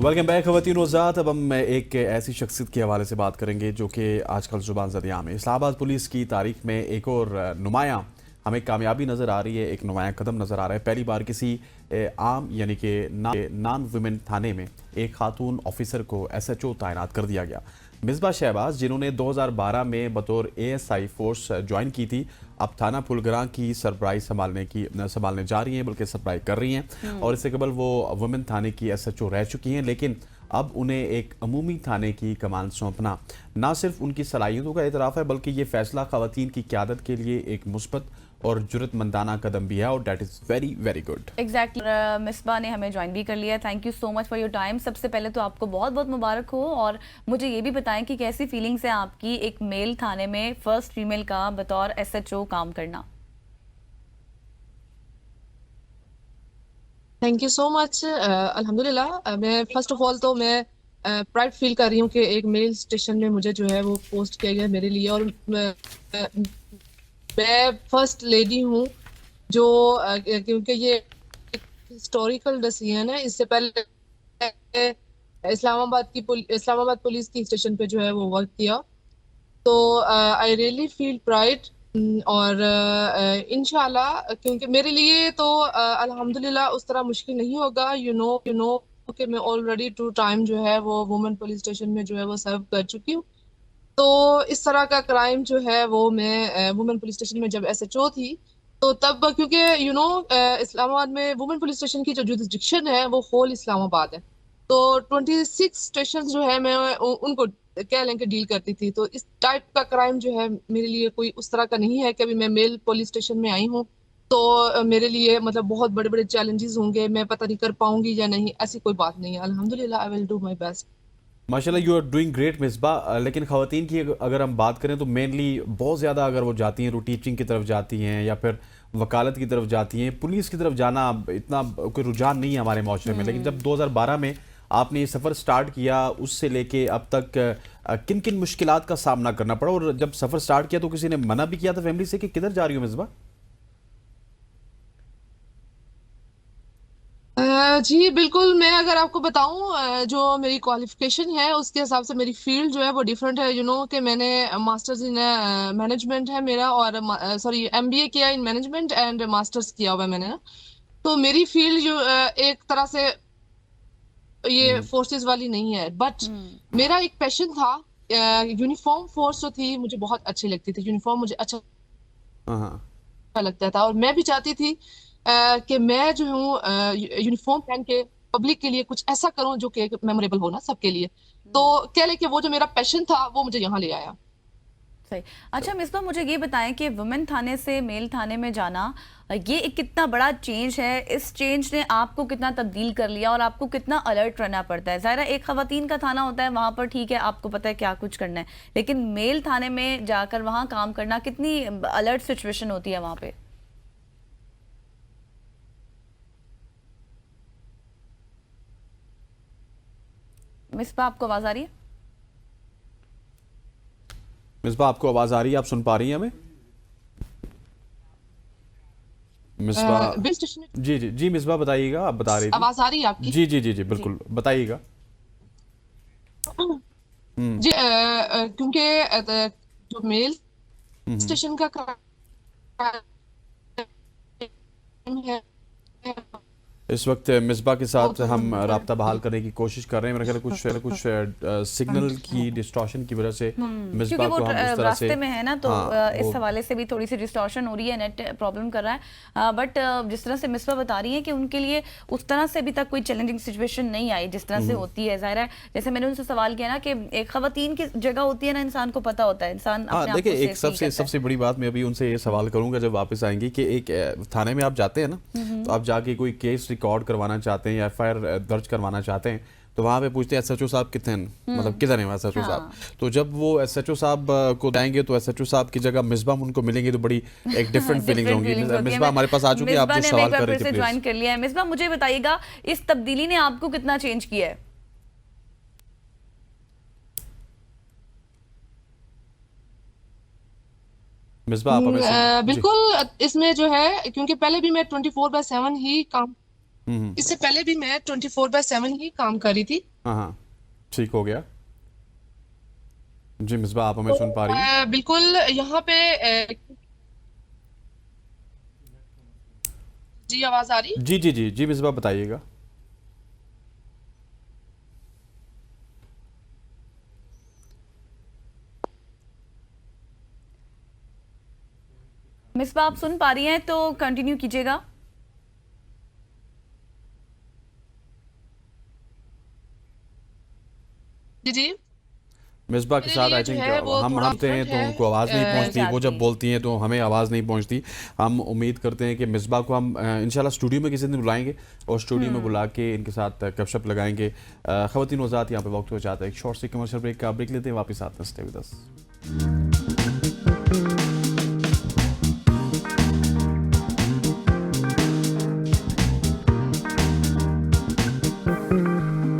Welcome back खवातीन वज़ात। अब हम एक ऐसी शख्सियत के हवाले से बात करेंगे जो कि आजकल ज़ुबान ज़द-ए-आम है। इस्लामाबाद पुलिस की तारीख में एक और नुमायाँ हमें कामयाबी नज़र आ रही है, एक नुमायाँ कदम नज़र आ रहा है। पहली बार किसी आम यानी कि नॉन वुमेन थाने में एक खातून ऑफिसर को SHO तैनात कर दिया गया। मिसबा शहबाज, जिन्होंने 2012 में बतौर ASI फोर्स ज्वाइन की थी, अब थाना फुलगरां की सरबराही संभालने जा रही हैं, बल्कि सरबराही कर रही हैं। और इससे कबल वो वुमेन थाने की SHO रह चुकी हैं, लेकिन अब उन्हें एक अमूमी थाने की कमान सौंपना ना सिर्फ उनकी सलाहियतों का एतराफ़ है, बल्कि ये फैसला ख़वातीन की क़यादत के लिए एक मुस्बत और जुर्रतमंदाना कदम भी है, और that is very very good. Exactly Misbah ने हमें ज्वाइन भी कर लिया। Thank you so much for your time. सबसे पहले तो आपको बहुत बहुत मुबारक हो, और मुझे ये भी बताएं कि कैसी फीलिंग्स है आपकी एक मेल थाने में फर्स्ट फीमेल का बतौर SHO काम करना। Thank you so much. अल्हम्दुलिल्लाह, मैं फर्स्ट ऑफ ऑल तो मैं प्राइड फील कर रही हूँ कि एक मेल स्टेशन में मुझे जो है वो पोस्ट किया गया मेरे लिए, और मैं फर्स्ट लेडी हूँ जो क्योंकि ये हिस्टोरिकल डिसीजन है। इससे पहले इस्लामाबाद पुलिस की स्टेशन पे जो है वो वर्क किया, तो आई रियली फील प्राइड। और इंशाल्लाह, क्योंकि मेरे लिए तो अल्हम्दुलिल्लाह उस तरह मुश्किल नहीं होगा। यू नो कि मैं ऑलरेडी 2 टाइम जो है वो वुमेन पुलिस स्टेशन में जो है वो सर्व कर चुकी हूँ। तो इस तरह का क्राइम जो है वो मैं वुमेन पुलिस स्टेशन में जब SHO थी, तो तब क्योंकि इस्लामाबाद में वुमेन पुलिस स्टेशन की जो जुरिस्डिक्शन है वो होल इस्लामाबाद है, तो 26 स्टेशन जो है मैं उनको कह लें कि डील करती थी। तो इस टाइप का क्राइम जो है मेरे लिए कोई उस तरह का नहीं है कि अभी मैं मेल पुलिस स्टेशन में आई हूँ तो मेरे लिए मतलब बहुत बड़े बड़े चैलेंजेस होंगे, मैं पता नहीं कर पाऊंगी या नहीं, ऐसी कोई बात नहीं है। अल्हम्दुलिल्लाह, I will do my best. माशाल्लाह, you are doing great Misbah. लेकिन ख़वातीन की अगर हम बात करें तो मेनली बहुत ज़्यादा अगर वो जाती हैं टीचिंग की तरफ जाती हैं या फिर वकालत की तरफ जाती हैं, पुलिस की तरफ जाना इतना कोई रुझान नहीं है हमारे माशरे में। लेकिन जब 2012 में आपने ये सफ़र स्टार्ट किया, उससे लेके अब तक किन किन मुश्किलात का सामना करना पड़ा, और जब सफ़र स्टार्ट किया तो किसी ने मना भी किया था फैमिली से कि किधर जा रही हो मिसबा? जी बिल्कुल, मैं अगर आपको बताऊं, जो मेरी क्वालिफिकेशन है उसके हिसाब से मेरी फील्ड जो है वो डिफरेंट है। कि मैंने मास्टर्स इन मैनेजमेंट है मेरा, और सॉरी MBA किया इन मैनेजमेंट एंड मास्टर्स किया हुआ है मैंने ना। तो मेरी फील्ड जो एक तरह से ये फोर्सेस वाली नहीं है, बट मेरा एक पैशन था। यूनिफॉर्म फोर्स जो थी मुझे बहुत अच्छी लगती थी, यूनिफॉर्म मुझे अच्छा हाँ। लगता था, और मैं भी चाहती थी कि मैं जो हूँ यूनिफॉर्म पहन के पब्लिक के लिए कुछ ऐसा करूं जो कि मेमोरेबल हो ना सबके लिए। तो कह ले कि वो जो मेरा पैशन था वो मुझे यहाँ ले आया। सही। अच्छा मिसबा, मुझे ये बताएं कि वुमेन थाने से मेल थाने में जाना ये एक कितना बड़ा चेंज है। इस चेंज ने आपको कितना तब्दील कर लिया और आपको कितना अलर्ट रहना पड़ता है। ज़ाहिर एक ख़वातीन का थाना होता है, वहाँ पर ठीक है आपको पता है क्या कुछ करना है, लेकिन मेल थाने में जाकर वहाँ काम करना कितनी अलर्ट सिचुएशन होती है वहाँ पे। मिसबा, आपको आवाज़ आ रही है? मिसबा, आपको आवाज़ आ रही है? आप सुन पा रही हैं हमें मिसबा? बिल स्टेशन जी जी जी मिसबा, बताइएगा, आप बता रही थी। आवाज आ रही है आपकी? जी जी जी जी, जी बिल्कुल बताइएगा। जी क्योंकि जो मेल हम्म। स्टेशन का क्राइम है इस वक्त मिसबा के वो साथ हम राब्ता बहाल करने की कोशिश कर रहे हैं। मेरे ख्याल कुछ सिग्नल की डिस्टॉर्शन की वजह से क्योंकि मिसबा वो को हम उस तरह से, रास्ते में है ना, तो हाँ, इस हवाले से भी थोड़ी सी डिस्टॉर्शन हो रही है, नेट प्रॉब्लम कर रहा है। बट जिस तरह से मिसबा बता रही है कि उनके लिए उस तरह से अभी तक कोई चैलेंजिंग सिचुएशन नहीं आई जिस तरह से होती है। ज़ाहिर है, जैसे मैंने उनसे सवाल किया ना कि एक ख़वातीन की जगह होती है ना, इंसान को पता होता है, इंसान हाँ अपने आप देखिए, को एक सेफ फील करता है। सबसे बड़ी बात मैं अभी उनसे ये सवाल करूंगा जब वापस आएंगी कि एक थाने में आप जाते हैं ना, तो आप जाके कोई केस रिकॉर्ड करवाना चाहते हैं या FIR दर्ज करवाना चाहते हैं, तो वहाँ पे पूछते हैं SHO साहब कितने हैं, मतलब किधर हैं SHO साहब। तो जब वो SHO साहब को जाएंगे तो SHO साहब की जगह मिसबा उनको मिलेंगे, तो बड़ी एक डिफरेंट फीलिंग्स होंगी। मिसबा हमारे पास आ चुकी है, आप जो सवाल कर रहे थे ज्वाइन कर लिया है। मिसबा, मुझे बताइएगा इस तब्दीली ने आपको कितना चेंज किया है? मिसबा, आप हमें जी। बिल्कुल, इसमें जो है क्योंकि पहले भी मैं 24/7 ही काम हम्म। इससे पहले भी मैं 24/7 ही काम कर रही थी। हाँ हाँ, ठीक हो गया। जी मिसबा, आप हमें सुन पा रही हैं? बिल्कुल यहाँ पे जी आवाज आ रही? जी जी जी जी मिसबा, बताइएगा। मिसबा आप सुन पा रही हैं तो कंटिन्यू कीजिएगा। जी जी। मिसबा के मेरे साथ लिए आई जो थिंक है वो हम थोड़ा होते हैं डिफरेंट तो है। उनको आवाज़ नहीं नहीं पहुंचती, वो जब जाती। बोलती हैं तो हमें आवाज़ नहीं पहुंचती। हम उम्मीद करते हैं कि मिसबा को हम इंशाल्लाह स्टूडियो में किसी दिन बुलाएंगे और स्टूडियो में बुला के इनके साथ गपशप लगाएंगे। ख़वातीन वज़ात, यहाँ पे वक्त हो जाता है एक शॉर्ट सी कमर्शियल ब्रेक का। ब्रेक लेते हैं, वापस आते हैं। Stay with us.